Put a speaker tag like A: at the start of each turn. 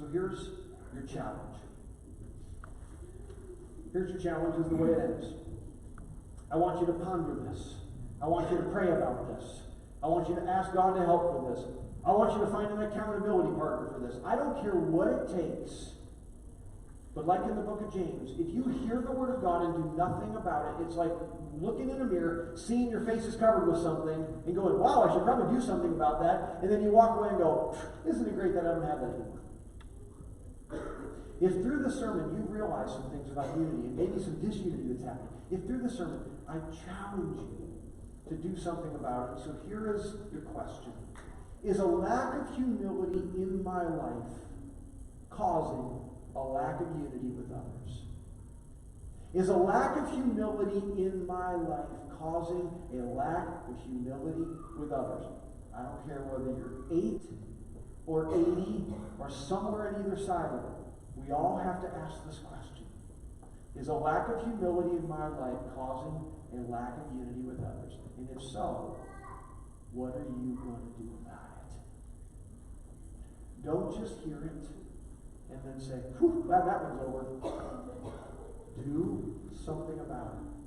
A: So here's your challenge. Here's your challenge is the way it ends. I want you to ponder this. I want you to pray about this. I want you to ask God to help with this. I want you to find an accountability partner for this. I don't care what it takes. But like in the book of James, if you hear the word of God and do nothing about it, it's like looking in a mirror, seeing your face is covered with something, and going, wow, I should probably do something about that. And then you walk away and go, isn't it great that I don't have that anymore? If through the sermon you realize some things about unity and maybe some disunity that's happening, if through the sermon I challenge you to do something about it, so here is your question. Is a lack of humility in my life causing a lack of unity with others? Is a lack of humility in my life causing a lack of humility with others? I don't care whether you're 8 or 80 or somewhere on either side of it. We all have to ask this question. Is a lack of humility in my life causing a lack of unity with others? And if so, what are you going to do about it? Don't just hear it and then say, whew, glad that one's over. Do something about it.